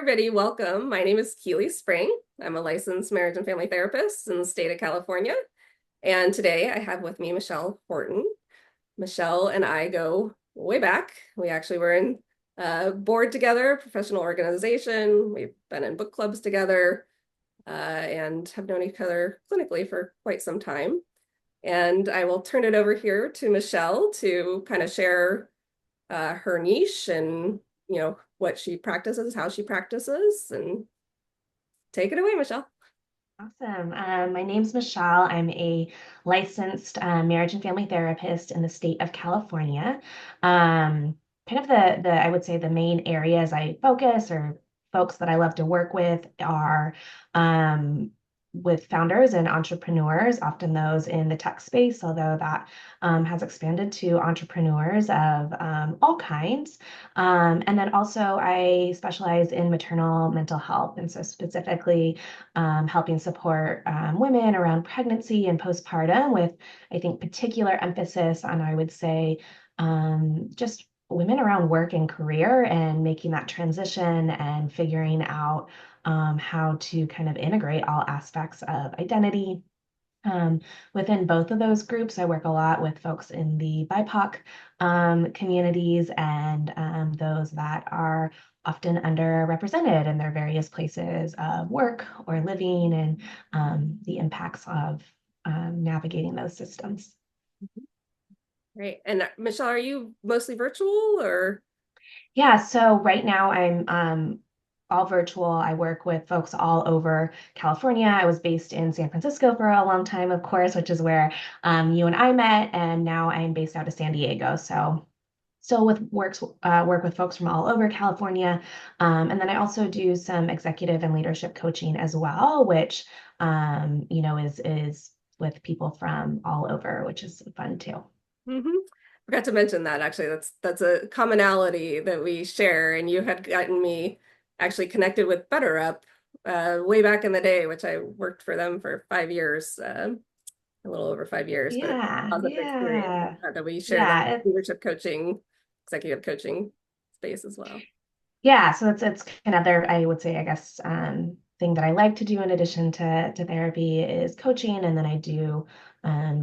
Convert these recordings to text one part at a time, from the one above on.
everybody, welcome. My name is 𝐃𝐨𝐧'𝐭. I'm a licensed marriage and family therapist in the state of California. And today I have with me Michelle Horton. Michelle and I go way back. We actually were in a board together, professional organization. We've been in book clubs together and have known each other clinically for quite some time. And I will turn it over here to Michelle to kind of share her niche and what she practices, how she practices, and take it away, Michelle. Awesome. My name's Michelle. I'm a licensed marriage and family therapist in the state of California. Kind of the I would say the main areas I focus or folks that I love to work with are with founders and entrepreneurs, often those in the tech space, although that has expanded to entrepreneurs of all kinds. And then also I specialize in maternal mental health. And so specifically helping support women around pregnancy and postpartum with, I think, particular emphasis on, I would say, just women around work and career and making that transition and figuring out how to kind of integrate all aspects of identity. Within both of those groups, I work a lot with folks in the BIPOC communities and those that are often underrepresented in their various places of work or living and the impacts of navigating those systems. Great. And Michelle, are you mostly virtual or? Yeah, so right now I'm all virtual. I work with folks all over California. I was based in San Francisco for a long time, of course, which is where you and I met, and now I'm based out of San Diego. So still work with folks from all over California, and then I also do some executive and leadership coaching as well, which is with people from all over, which is fun too. Mm-hmm. Forgot to mention that actually. That's a commonality that we share, and you had gotten me actually connected with BetterUp way back in the day, which I worked for them for 5 years, a little over 5 years, but Yeah, positive experience yeah, that we share that yeah. leadership coaching, executive coaching space as well. Yeah, so it's kind of their, I would say, I guess, thing that I like to do in addition to therapy is coaching, and then I do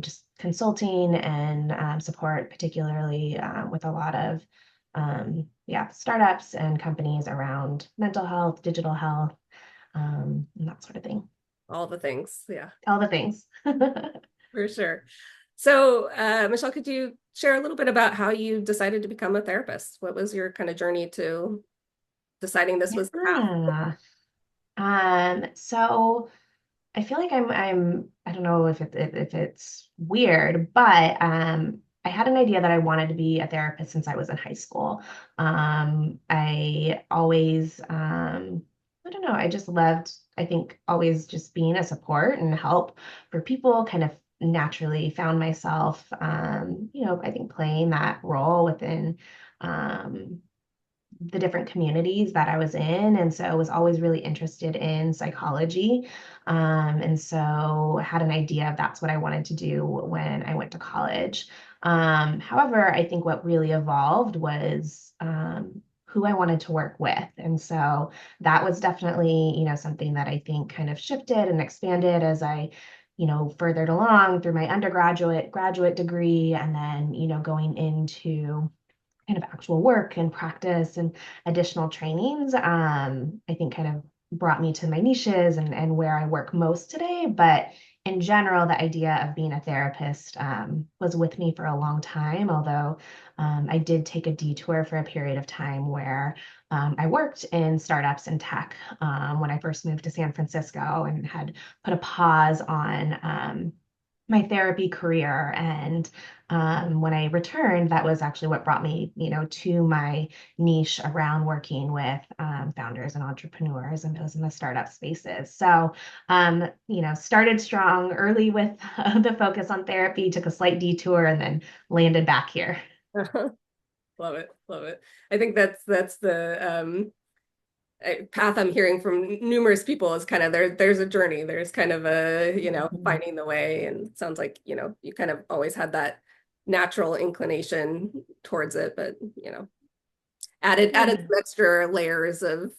just consulting and support, particularly with a lot of startups and companies around mental health, digital health, and that sort of thing. All the things, yeah, All the things. for sure. So, Michelle, could you share a little bit about how you decided to become a therapist? What was your kind of journey to deciding this was the path? Yeah. So I feel like I don't know if it's weird, but I had an idea that I wanted to be a therapist since I was in high school. I always I don't know, I just loved, I think, always just being a support and help for people, kind of naturally found myself I think playing that role within um the different communities that I was in. And so I was always really interested in psychology. And so had an idea of that's what I wanted to do when I went to college. However, I think what really evolved was who I wanted to work with. And so that was definitely, something that I think kind of shifted and expanded as I furthered along through my graduate degree, and then, going into kind of actual work and practice and additional trainings, I think kind of brought me to my niches and where I work most today. But in general, the idea of being a therapist was with me for a long time, although I did take a detour for a period of time where I worked in startups and tech when I first moved to San Francisco and had put a pause on my therapy career. And when I returned, that was actually what brought me, to my niche around working with founders and entrepreneurs and those in the startup spaces. So, started strong early with the focus on therapy, took a slight detour, and then landed back here. Love it, love it. I think that's the path I'm hearing from numerous people is kind of there's a journey. There's kind of a, Mhm. finding the way. And it sounds like, you kind of always had that natural inclination towards it, but, added Yeah. some extra layers of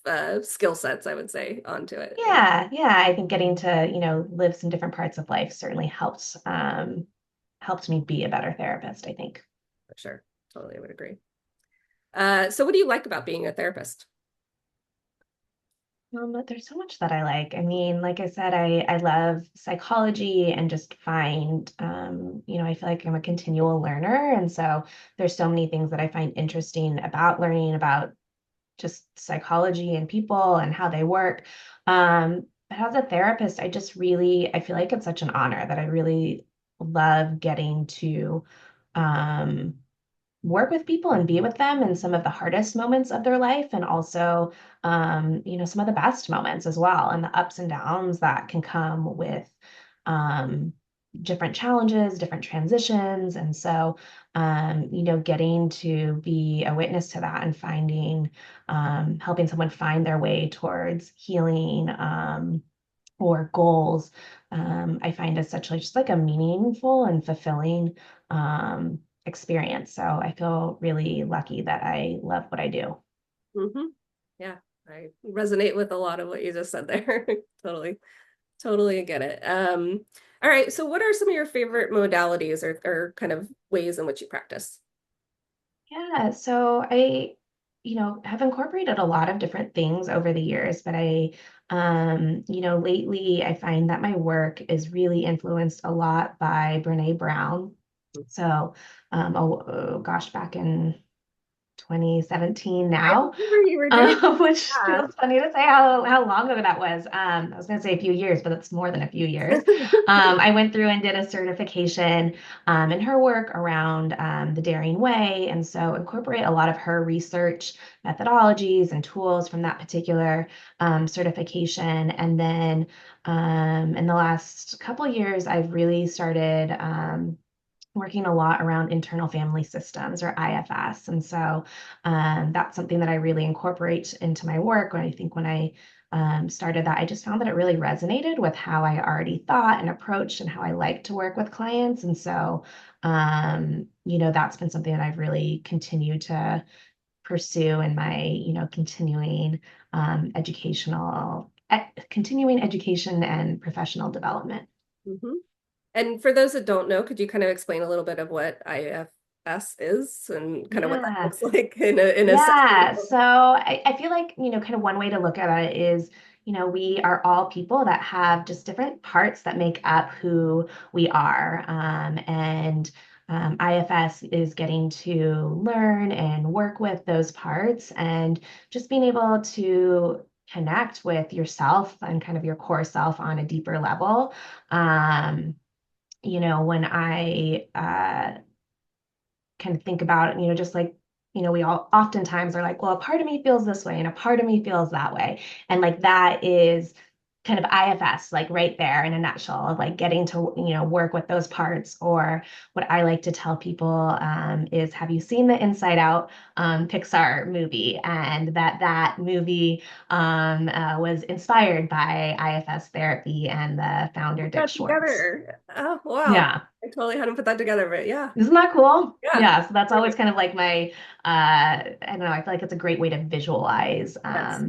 skill sets, I would say, onto it. Yeah, Yeah, yeah. I think getting to, live some different parts of life certainly helped me be a better therapist, I think. for sure. Totally would agree. So what do you like about being a therapist? But there's so much that I like. I mean, like I said, I love psychology and just find, I feel like I'm a continual learner. And so there's so many things that I find interesting about learning about just psychology and people and how they work. But as a therapist, I feel like it's such an honor that I really love getting to um, work with people and be with them in some of the hardest moments of their life and also some of the best moments as well and the ups and downs that can come with um, different challenges, different transitions. And so getting to be a witness to that and finding helping someone find their way towards healing or goals, I find is such like just like a meaningful and fulfilling experience. So I feel really lucky that I love what I do. Hmm. Yeah, I resonate with a lot of what you just said there. Totally, totally get it. All right, so what are some of your favorite modalities or kind of ways in which you practice? Yeah, so I, have incorporated a lot of different things over the years, but lately I find that my work is really influenced a lot by Brene Brown. So, gosh, back in 2017 I now, remember you were doing which that. feels funny to say how long ago that was. I was going to say a few years, but it's more than a few years. I went through and did a certification in her work around the Daring Way, and so incorporate a lot of her research methodologies and tools from that particular certification. And then in the last couple of years, I've really started. Working a lot around internal family systems or IFS. And so that's something that I really incorporate into my work. When I started that, I just found that it really resonated with how I already thought and approached and how I like to work with clients. And so, that's been something that I've really continued to pursue in my, continuing education and professional development. Hmm. And for those that don't know, could you kind of explain a little bit of what IFS is and kind of what that Yeah. looks like in a session? Yeah, so I feel like, kind of one way to look at it is, we are all people that have just different parts that make up who we are. And IFS is getting to learn and work with those parts and just being able to connect with yourself and kind of your core self on a deeper level. Um, when I kind of think about, just like, we all oftentimes are like, well, a part of me feels this way and a part of me feels that way. And like that is kind of IFS, like right there in a nutshell, of like getting to, work with those parts. Or what I like to tell people is, have you seen the Inside Out Pixar movie? And that movie was inspired by IFS therapy and the founder, Put Dick that Schwartz. together. Oh, wow. Yeah. I totally hadn't put that together, but yeah. Isn't that cool? Yeah. Yeah, so that's always kind of like my I don't know, I feel like it's a great way to visualize Yes.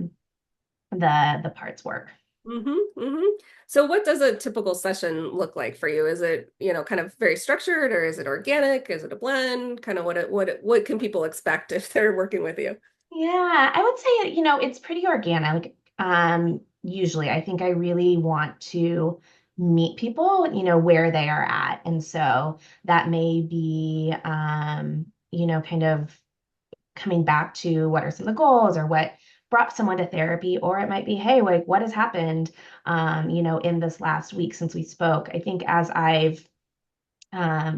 the parts work. Hmm. Hmm. So what does a typical session look like for you? Is it, kind of very structured or is it organic? Is it a blend? Kind of what can people expect if they're working with you? Yeah, I would say, it's pretty organic. Usually I think I really want to meet people, where they are at. And so that may be kind of coming back to what are some of the goals or what brought someone to therapy, or it might be, hey, like what has happened, in this last week since we spoke. I think as I've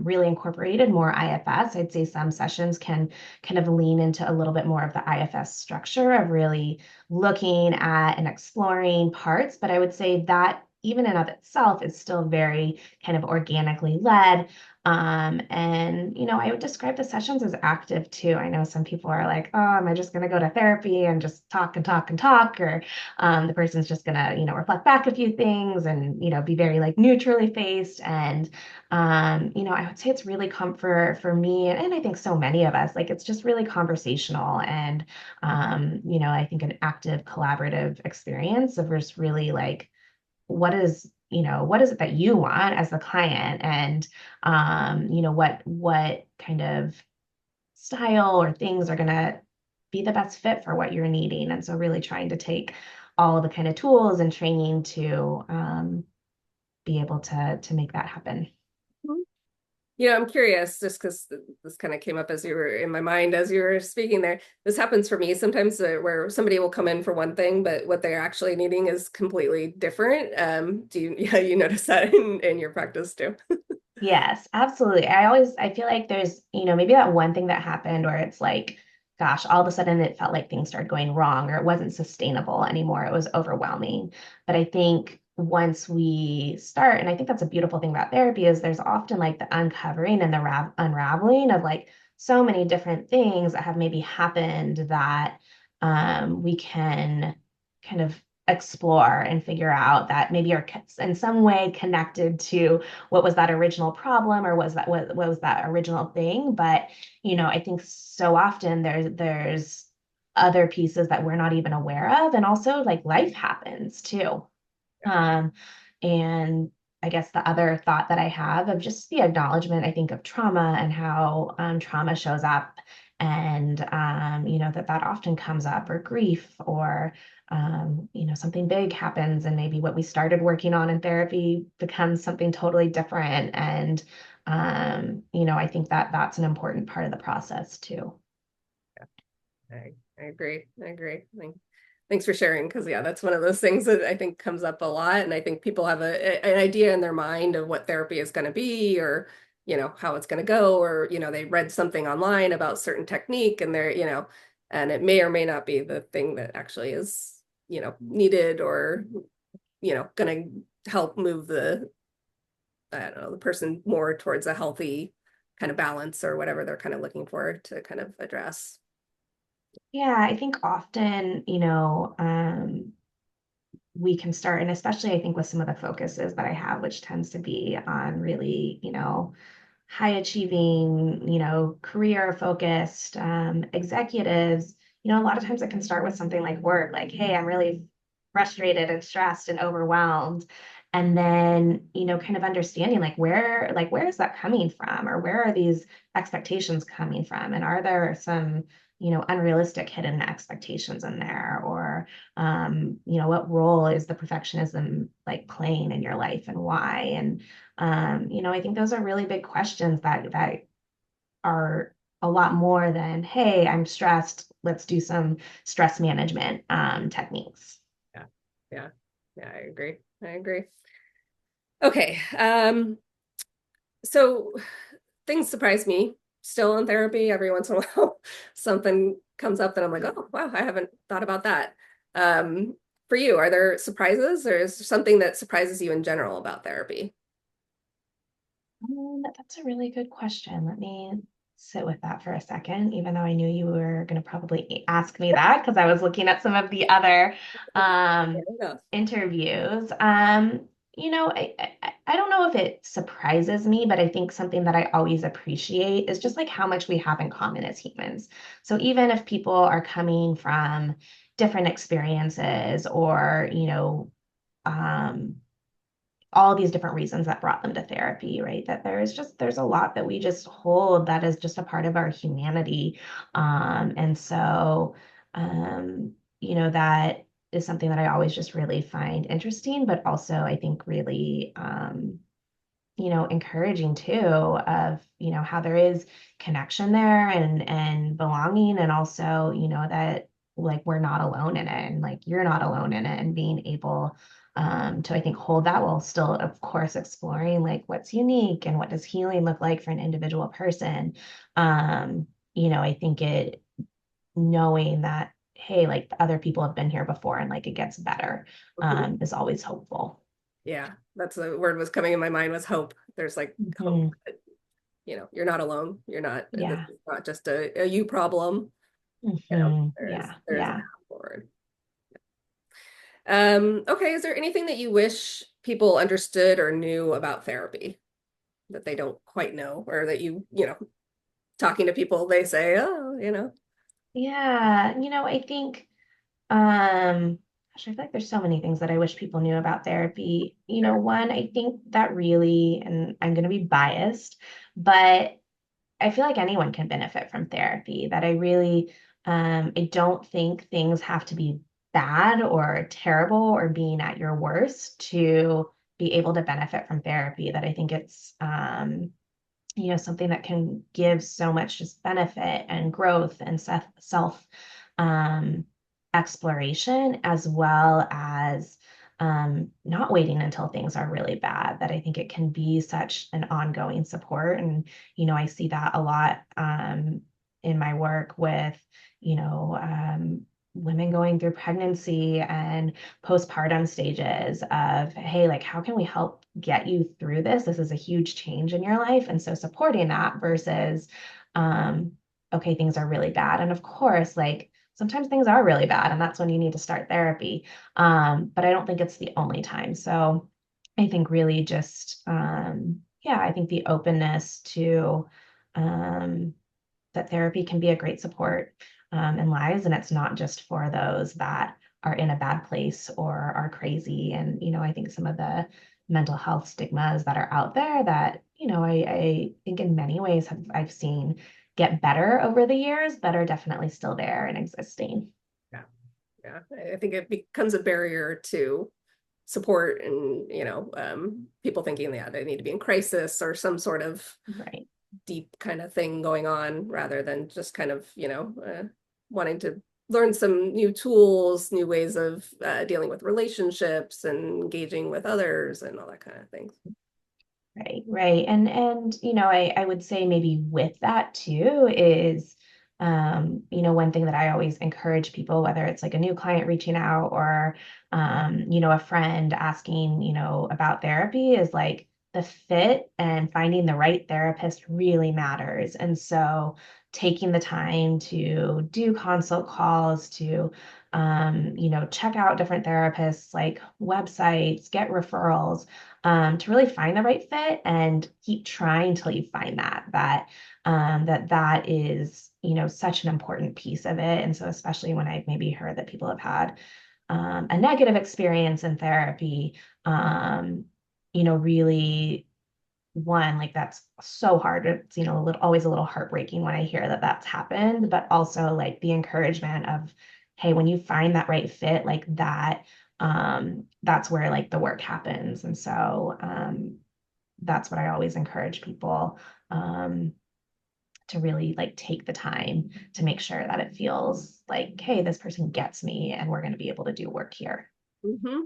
really incorporated more IFS, I'd say some sessions can kind of lean into a little bit more of the IFS structure of really looking at and exploring parts. But I would say that even in of itself is still very kind of organically led. And I would describe the sessions as active too. I know some people are like, oh, am I just going to go to therapy and just talk and talk and talk? Or the person's just going to, reflect back a few things and, be very like neutrally faced. And, I would say it's really comfort for me. And I think so many of us, like, it's just really conversational and, I think an active collaborative experience of just really like, what is it that you want as the client and what kind of style or things are going to be the best fit for what you're needing. And so really trying to take all the kind of tools and training to be able to make that happen. I'm curious just because this kind of came up as you were in my mind as you were speaking there. This happens for me sometimes where somebody will come in for one thing, but what they're actually needing is completely different. Yeah, you notice that in your practice too? Yes, absolutely. I feel like there's, maybe that one thing that happened where it's like, gosh, all of a sudden it felt like things started going wrong or it wasn't sustainable anymore. It was overwhelming. But I think once we start, and I think that's a beautiful thing about therapy is there's often like the uncovering and the unraveling of like so many different things that have maybe happened that we can kind of explore and figure out that maybe are in some way connected to what was that original problem or what was that original thing. But I think so often there's other pieces that we're not even aware of, and also like life happens too. um and I guess the other thought that I have of just the acknowledgement, I think, of trauma and how trauma shows up, and that often comes up, or grief, or something big happens, and maybe what we started working on in therapy becomes something totally different. And I think that that's an important part of the process too. I agree. I agree. Thanks for sharing because yeah, that's one of those things that I think comes up a lot, and I think people have an idea in their mind of what therapy is going to be, or how it's going to go, or they read something online about certain technique, and and it may or may not be the thing that actually is needed, or going to help move I don't know, the person more towards a healthy kind of balance or whatever they're kind of looking for to kind of address. Yeah, I think often, we can start, and especially I think with some of the focuses that I have, which tends to be on really, high achieving, career focused executives, a lot of times it can start with something like work, like, hey, I'm really frustrated and stressed and overwhelmed. And then, kind of understanding like where is that coming from? Or where are these expectations coming from? And are there some, unrealistic hidden expectations in there? Or what role is the perfectionism like playing in your life and why? And I think those are really big questions that are a lot more than, hey, I'm stressed, let's do some stress management techniques. Yeah. Yeah. Yeah, I agree. I agree. Okay. So things surprise me still in therapy every once in a while. Something comes up that I'm like, oh wow, I haven't thought about that. Um, for you, are there surprises, or is there something that surprises you in general about therapy? That's a really good question. Let me sit with that for a second, even though I knew you were going to probably ask me that because I was looking at some of the other Fair um, enough. interviews. I don't know if it surprises me, but I think something that I always appreciate is just like how much we have in common as humans. So even if people are coming from different experiences or, um, all these different reasons that brought them to therapy, right? That there's a lot that we just hold that is just a part of our humanity. And so that is something that I always just really find interesting, but also I think really encouraging too, of, how there is connection there and belonging, and also, that like we're not alone in it, and like you're not alone in it, and being able to, I think, hold that while still, of course, exploring like what's unique and what does healing look like for an individual person. I think it knowing that, hey, like other people have been here before and like it gets better Mhm. is always hopeful. Yeah, that's the word was coming in my mind was hope. There's like hope Mhm. that, you're not alone. You're not, this Yeah. is not just a you problem. There's Yeah. a Yeah. path forward. Okay, is there anything that you wish people understood or knew about therapy that they don't quite know, or that talking to people, they say, oh, Yeah. I think gosh, I feel like there's so many things that I wish people knew about therapy. One, I think that really, and I'm going to be biased, but I feel like anyone can benefit from therapy. That I really, I don't think things have to be bad or terrible or being at your worst to be able to benefit from therapy. That I think it's, something that can give so much just benefit and growth and self um, exploration, as well as not waiting until things are really bad. That I think it can be such an ongoing support. And, I see that a lot in my work with, you know, um, women going through pregnancy and postpartum stages of, hey, like, how can we help get you through this? This is a huge change in your life. And so supporting that versus, um, okay, things are really bad. And of course, like, sometimes things are really bad, and that's when you need to start therapy. But I don't think it's the only time. So I think really just, yeah, I think the openness to, um, that therapy can be a great support in lives, and it's not just for those that are in a bad place or are crazy. And I think some of the mental health stigmas that are out there that I think in many ways I've seen get better over the years, but are definitely still there and existing. yeah, yeah. I think it becomes a barrier to support and, people thinking, yeah, they need to be in crisis or some sort of Right. deep kind of thing going on rather than just kind of, wanting to learn some new tools, new ways of dealing with relationships and engaging with others and all that kind of things. Right, right. And I would say maybe with that too is one thing that I always encourage people, whether it's like a new client reaching out or a friend asking, about therapy, is like the fit and finding the right therapist really matters. And so taking the time to do consult calls, to check out different therapists, like websites, get referrals, to really find the right fit and keep trying till you find that is such an important piece of it. And so especially when I've maybe heard that people have had a negative experience in therapy, really, one, like, that's so hard. It's always a little heartbreaking when I hear that that's happened, but also like the encouragement of, hey, when you find that right fit, like that, that's where like the work happens. And so that's what I always encourage people, um, to really like take the time to make sure that it feels like, hey, this person gets me and we're going to be able to do work here. Hmm.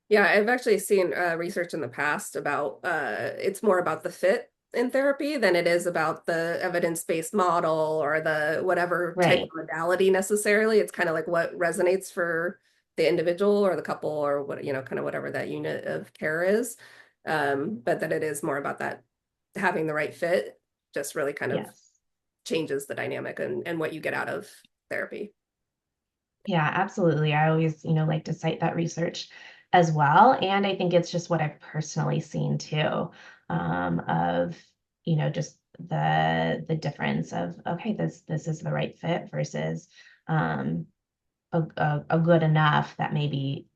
Yeah, I've actually seen research in the past about it's more about the fit in therapy than it is about the evidence-based model or the whatever type of Right. modality necessarily. It's kind of like what resonates for the individual or the couple or what, kind of whatever that unit of care is. But that it is more about that having the right fit just really kind of Yes. changes the dynamic and what you get out of therapy. Yeah, absolutely. I always, like to cite that research as well. And I think it's just what I've personally seen too, of, just the difference of, okay, this is the right fit versus a good enough that maybe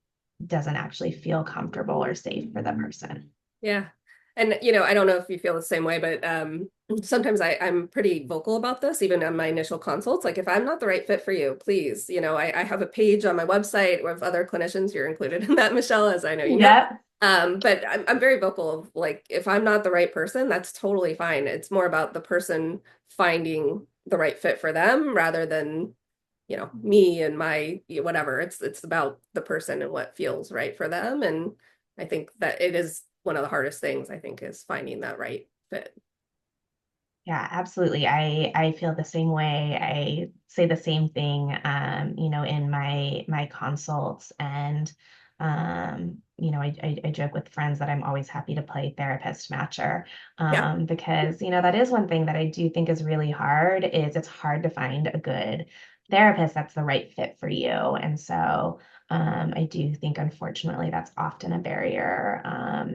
doesn't actually feel comfortable or safe for the person. Yeah. And I don't know if you feel the same way, but sometimes I'm pretty vocal about this, even on my initial consults. Like if I'm not the right fit for you, please, I have a page on my website with other clinicians. You're included in that, Michelle, as I know you know. Yep. But I'm very vocal of like if I'm not the right person, that's totally fine. It's more about the person finding the right fit for them rather than, me and my whatever. It's about the person and what feels right for them. And I think that it is one of the hardest things, I think, is finding that right fit. Yeah, absolutely. I feel the same way. I say the same thing, in my consults, and I joke with friends that I'm always happy to play therapist matcher, Yeah, because, that is one thing that I do think is really hard is it's hard to find a good therapist that's the right fit for you. And so I do think, unfortunately, that's often a barrier I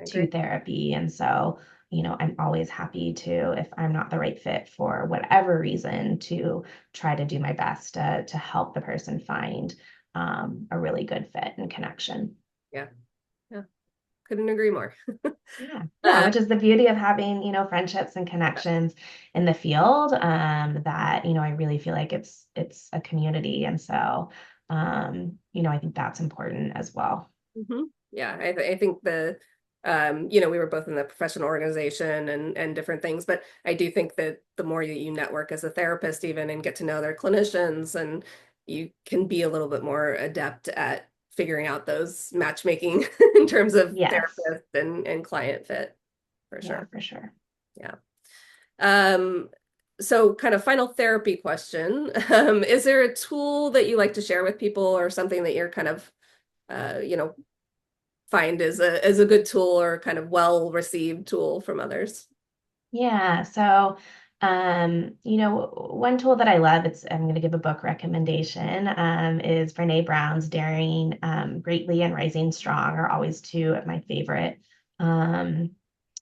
to agree. therapy. And so, I'm always happy to, if I'm not the right fit for whatever reason, to try to do my best to help the person find a really good fit and connection. Yeah, yeah, couldn't agree more. Yeah. Yeah, Uh, which is the beauty of having, friendships and connections in the field, that, I really feel like it's a community. And so, I think that's important as well. mhm. Yeah, I think we were both in the professional organization and different things, but I do think that the more that you network as a therapist even and get to know their clinicians, and you can be a little bit more adept at figuring out those matchmaking in terms of Yes. therapist and client fit, for Yeah, sure. for sure. Yeah. Um, so kind of final therapy question. Is there a tool that you like to share with people or something that you're kind of uh, you know, find as a good tool or kind of well received tool from others? Yeah. So, one tool that I love, I'm going to give a book recommendation, is Brene Brown's Daring Greatly and Rising Strong are always two of my favorite um,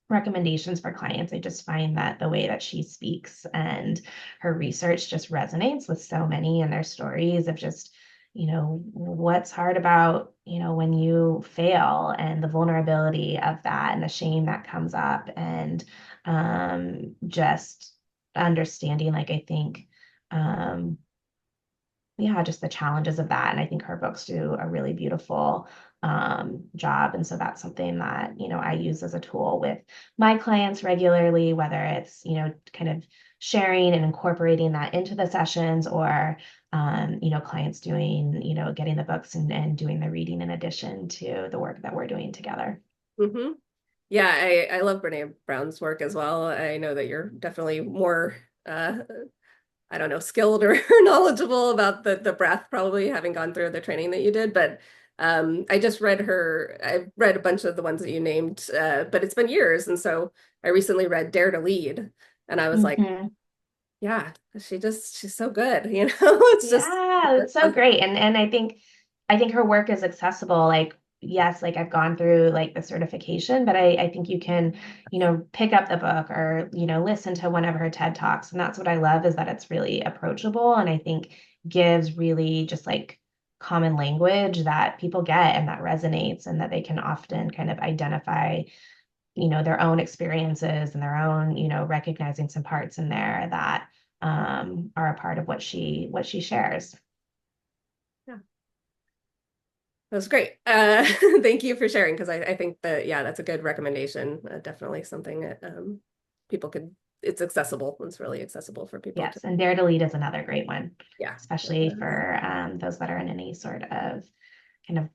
recommendations for clients. I just find that the way that she speaks and her research just resonates with so many and their stories of just, what's hard about, when you fail and the vulnerability of that and the shame that comes up and just understanding, like, I think, um, yeah, just the challenges of that. And I think her books do a really beautiful job. And so that's something that, I use as a tool with my clients regularly, whether it's, kind of sharing and incorporating that into the sessions or, clients doing, getting the books and doing the reading in addition to the work that we're doing together. Hmm. Yeah, I love Brene Brown's work as well. I know that you're definitely more I don't know, skilled or knowledgeable about the breath, probably having gone through the training that you did. But I've read a bunch of the ones that you named, but it's been years. And so I recently read Dare to Lead. And I was like, Mhm. yeah, she's so good, It's just Yeah, it's so great. And I think her work is accessible. Like, yes, like I've gone through like the certification, but I think you can, pick up the book or, listen to one of her TED Talks. And that's what I love is that it's really approachable and I think gives really just like common language that people get and that resonates and that they can often kind of identify, their own experiences and their own, recognizing some parts in there that are a part of what she shares. yeah, that was great. Thank you for sharing because I think that yeah, that's a good recommendation. Definitely something that people could. It's accessible. It's really accessible for people to. Yes, and Dare to Lead is another great one, Yeah. especially for those that are in any sort of kind of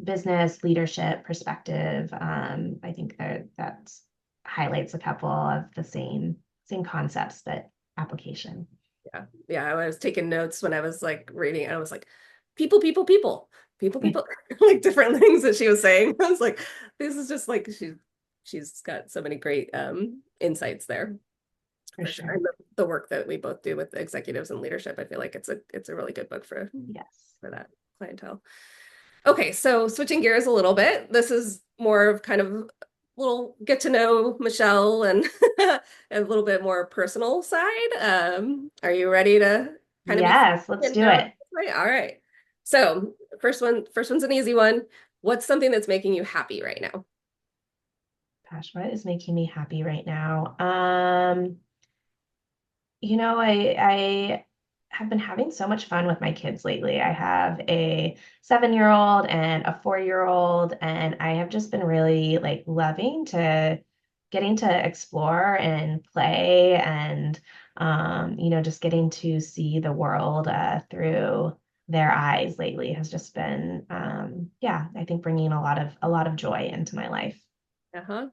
business leadership perspective. I think that highlights a couple of the same concepts, but application. Yeah. Yeah. I was taking notes when I was like reading. I was like, people, people, people, people, people, like different things that she was saying. I was like, this is just like she's got so many great insights there For for sure. sure. And the work that we both do with executives and leadership, I feel like it's a really good book Yes. for that clientele. Okay, so switching gears a little bit, this is more of kind of little get to know Michelle and a little bit more personal side. Are you ready to kind of be Yes, let's and do know this it. way? All right. So first one's an easy one. What's something that's making you happy right now? Gosh, what is making me happy right now? I have been having so much fun with my kids lately. I have a 7-year-old and a 4-year-old, and I have just been really like loving to getting to explore and play and just getting to see the world through their eyes lately has just been yeah, I think bringing a lot of joy into my life. Uh-huh.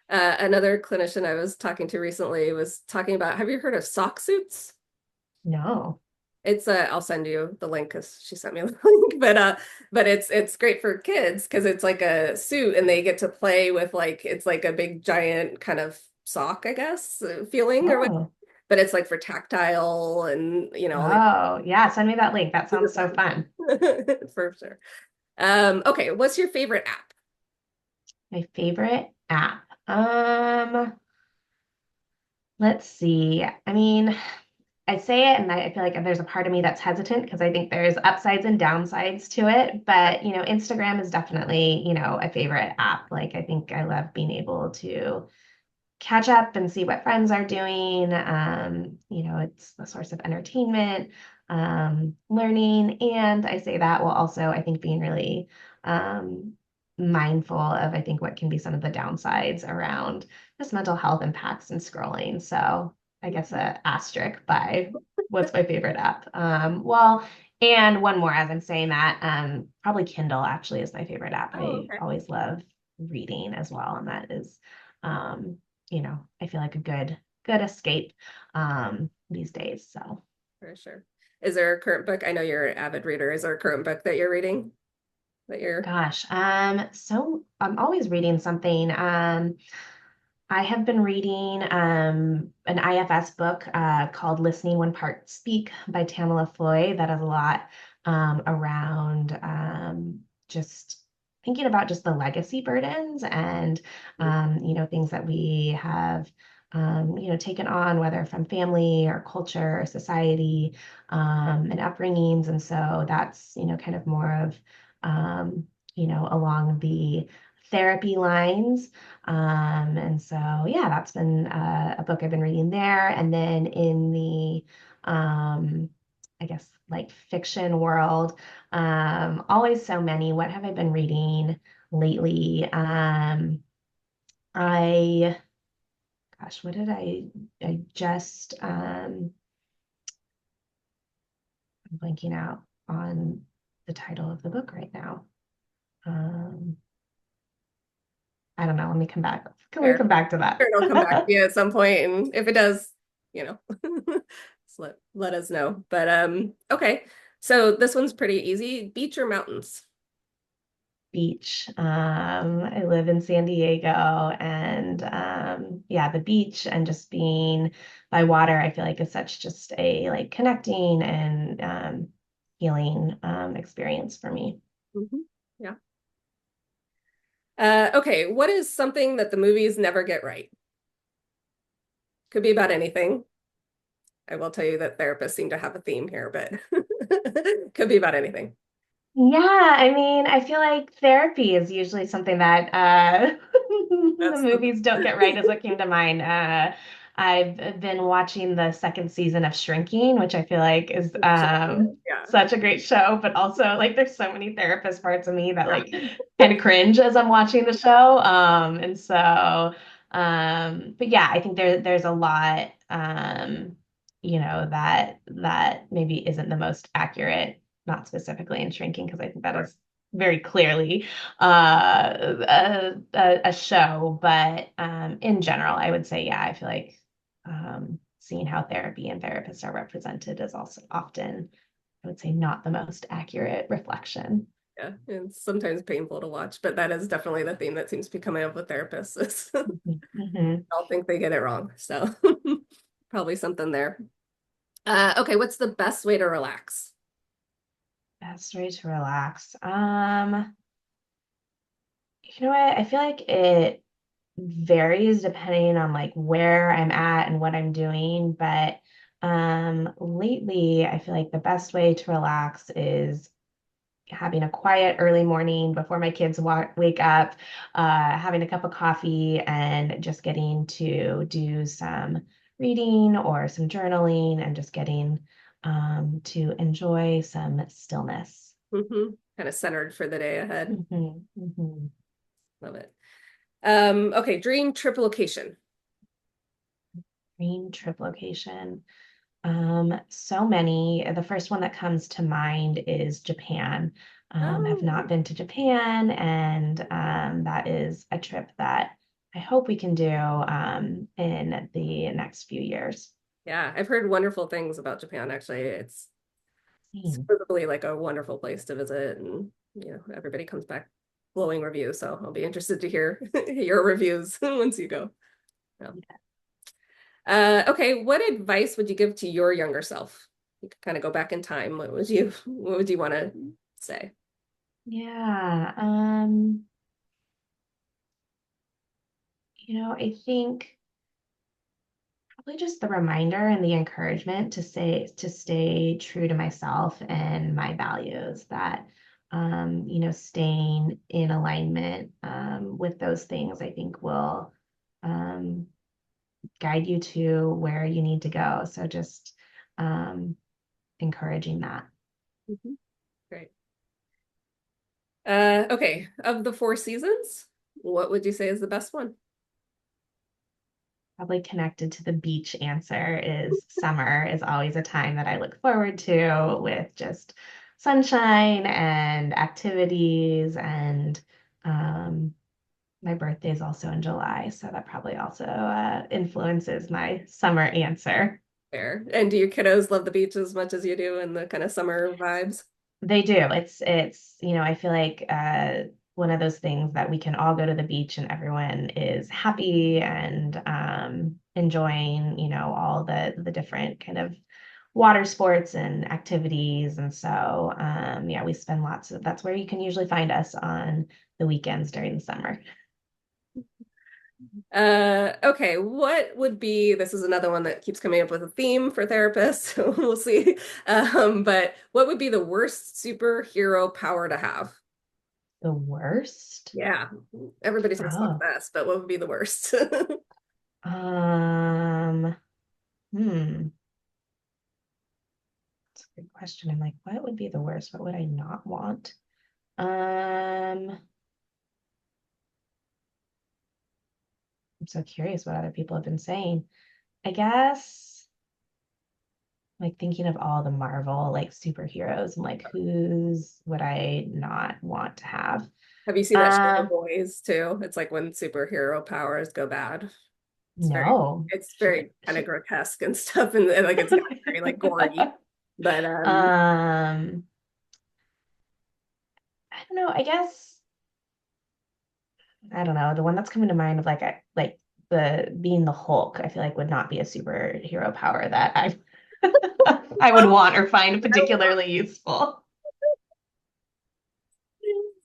Another clinician I was talking to recently was talking about, have you heard of sock suits? No. It's I'll send you the link because she sent me the link. But it's great for kids because it's like a suit and they get to play with like it's like a big giant kind of sock, I guess, feeling or what. Oh, But it's like for tactile and all the oh, yeah. Send me that link. That sounds super so fun. fun. For sure. Okay, what's your favorite app? My favorite app. Let's see. I mean, I say it and I feel like there's a part of me that's hesitant because I think there's upsides and downsides to it. But, Instagram is definitely, a favorite app. Like, I think I love being able to catch up and see what friends are doing. It's a source of entertainment, learning. And I say that while also, I think, being really mindful of, I think, what can be some of the downsides around just mental health impacts and scrolling. So I guess a asterisk by what's my favorite app. Well, and one more as I'm saying that, probably Kindle actually is my favorite app. Oh, I okay. always love reading as well, and that is um, I feel like a good escape these days. So For sure. Is there a current book? I know you're an avid reader. Is there a current book that you're reading that you're gosh, so I'm always reading something. I have been reading an IFS book called Listening When Parts Speak by Tamala Floyd that has a lot around just thinking about just the legacy burdens and things that we have taken on, whether from family or culture or society and upbringings. And so that's, kind of more of along the therapy lines. And so, yeah, that's been a book I've been reading there. And then in the, I guess, like fiction world, always so many. What have I been reading lately? I, gosh, what did I just, I'm blanking out on the title of the book right now. Um, I don't know. Let me come back. Can we there? come back to Sure, it'll come back to that? you at some point, and if it does, you know, just let us know. But okay. So this one's pretty easy. Beach or mountains? Beach. I live in San Diego, and yeah, the beach and just being by water, I feel like is such just a like connecting and healing experience for me. Mhm. Yeah. Okay, what is something that the movies never get right? Could be about anything. I will tell you that therapists seem to have a theme here, but could be about anything. Yeah, I mean, I feel like therapy is usually something that the That's the movies don't get right, as what came to mind. I've been watching the second season of Shrinking, which I feel like is so good. Yeah. such a great show, but also like there's so many therapist parts of me that Yeah. like kind of cringe as I'm watching the show. And so, but yeah, I think there's a lot, that maybe isn't the most accurate, not specifically in Shrinking, because I think that Sure. is very clearly a show. But in general, I would say, yeah, I feel like seeing how therapy and therapists are represented is also often, I would say, not the most accurate reflection. Yeah. It's sometimes painful to watch, but that is definitely the theme that seems to be coming up with therapists is Mhm, mhm. I'll think they get it wrong. So probably something there. Okay, what's the best way to relax? Best way to relax. You know what? I feel like it varies depending on like where I'm at and what I'm doing. But lately, I feel like the best way to relax is having a quiet early morning before my kids wake up, having a cup of coffee and just getting to do some reading or some journaling and just getting to enjoy some stillness. Kind of centered for the day ahead. Mhm, mhm. Love it. Okay, dream trip location. Dream trip location. So many. The first one that comes to mind is Japan. Have not Oh, been to Japan, and that is a trip that I hope we can do in the next few years. yeah, I've heard wonderful things about Japan, actually. It's Same. supposedly like a wonderful place to visit, and everybody comes back glowing reviews. So I'll be interested to hear your reviews once you go. Yeah. Okay, what advice would you give to your younger self? You could kind of go back in time. What would you want to say? Yeah. I think probably just the reminder and the encouragement to stay true to myself and my values, that staying in alignment with those things, I think will um, guide you to where you need to go. So just um, encouraging that. Mhm. Great. Okay, of the four seasons, what would you say is the best one? Probably connected to the beach answer is summer is always a time that I look forward to, with just sunshine and activities, and um, my birthday is also in July, so that probably also influences my summer answer. Fair. And do your kiddos love the beach as much as you do and the kind of summer vibes? They do. I feel like one of those things that we can all go to the beach and everyone is happy and enjoying, all the different kind of water sports and activities. And so, yeah, we spend that's where you can usually find us on the weekends during the summer. Okay, what would be, this is another one that keeps coming up with a theme for therapists, so we'll see. But what would be the worst superhero power to have? The worst? Yeah, everybody says fuck Oh, this, but what would be the worst? um, hmm. That's a good question. I'm like, what would be the worst? What would I not want? I'm so curious what other people have been saying. I guess like thinking of all the Marvel like superheroes and like whose would I not want to have? Have you seen that show, The Uh, Boys, too? It's like when superhero powers go bad. It's very, no. it's very kind of grotesque and stuff, and like it's very like gory. But Um, I don't know. I guess I don't know. The one that's coming to mind of like the being the Hulk, I feel like would not be a superhero power that I I would want or find particularly useful.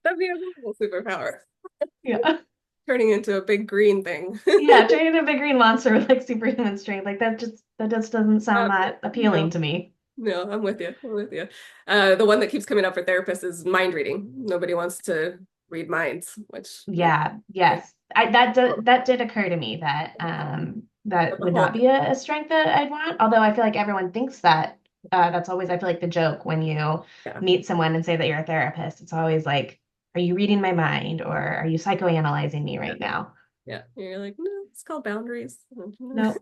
that'd be a cool superpower. Yeah. Turning into a big green thing. Yeah, turning into a big green monster with like superhuman strength, like that just doesn't sound Um, that appealing no, to me. no, I'm with you. I'm with you. The one that keeps coming up for therapists is mind reading. Nobody wants to read minds, which Yeah, yeah, yes. That did occur to me that that but the would not Hulk, be a strength that I'd want. Although I feel like everyone thinks that that's always I feel like the joke when you yeah, meet someone and say that you're a therapist. It's always like, are you reading my mind or are you psychoanalyzing me yeah, right now? yeah. You're like, no, it's called boundaries. No, no,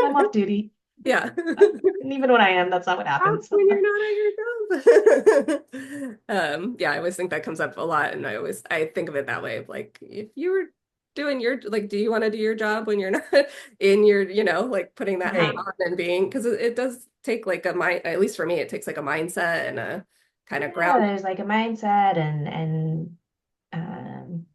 I'm off duty. Yeah. And even when I am, that's not what Stop happens. when you're not at your job. Yeah, I always think that comes up a lot, and I think of it that way of like if you were doing your like, do you want to do your job when you're not in your, like putting that hat Right. on and being because it does take like a mind, at least for me, it takes like a mindset and a kind of Yeah, ground. there's like a mindset and um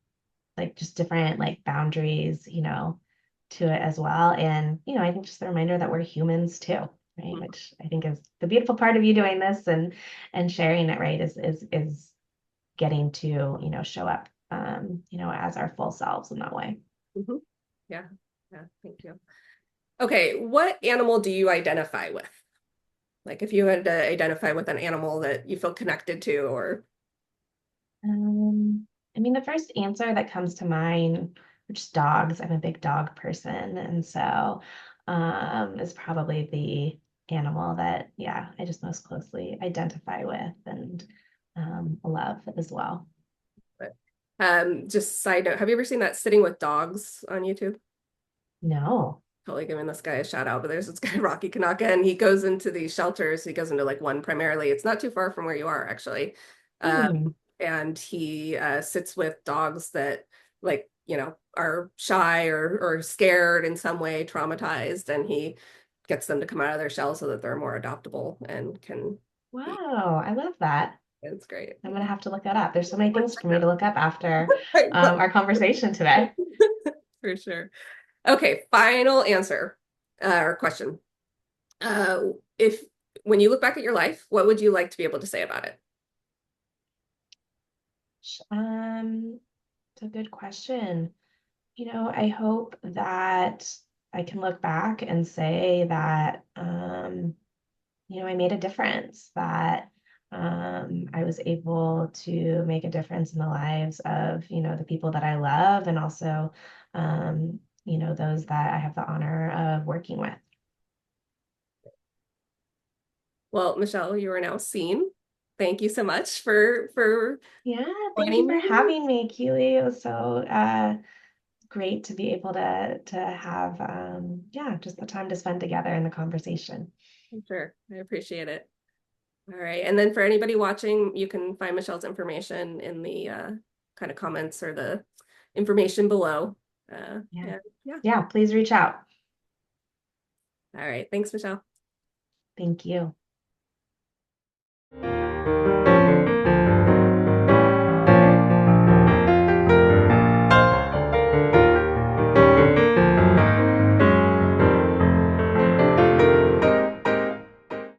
like just different like boundaries, to it as well. And, I think just the reminder that we're humans too, right? Which I think is the beautiful part of you doing this and sharing it, right? Is getting to, show up as our full selves in that way. Mhm. Yeah, yeah, thank you. Okay, what animal do you identify with? Like if you had to identify with an animal that you feel connected to, or I mean, the first answer that comes to mind, which is dogs. I'm a big dog person, and so is probably the animal that, yeah, I just most closely identify with and love as well. but just side note, have you ever seen that Sitting with Dogs on YouTube? No. Totally giving this guy a shout out, but there's this guy, Rocky Kanaka, and he goes into these shelters. He goes into like one primarily. It's not too far from where you are, actually. Um, Hmm. and he sits with dogs that like, are shy or scared in some way, traumatized, and he gets them to come out of their shell so that they're more adoptable and can. Wow, I love that. It's great. I'm gonna have to look that up. There's so many things for me to look up after I know. our conversation today. For sure. Okay, final answer or question. Uh, if when you look back at your life, what would you like to be able to say about it? Um, it's a good question. I hope that I can look back and say that, I made a difference, that I was able to make a difference in the lives of, the people that I love and also, those that I have the honor of working with. Well, Michelle, you are now seen. Thank you so much for Yeah, thank you joining for me. having me, Keely. It was so great to be able to have just the time to spend together in the conversation. Sure, I appreciate it. All right, and then for anybody watching, you can find Michelle's information in the kind of comments or the information below. Yeah. Yeah. Yeah, please reach out. All right, thanks, Michelle. Thank you.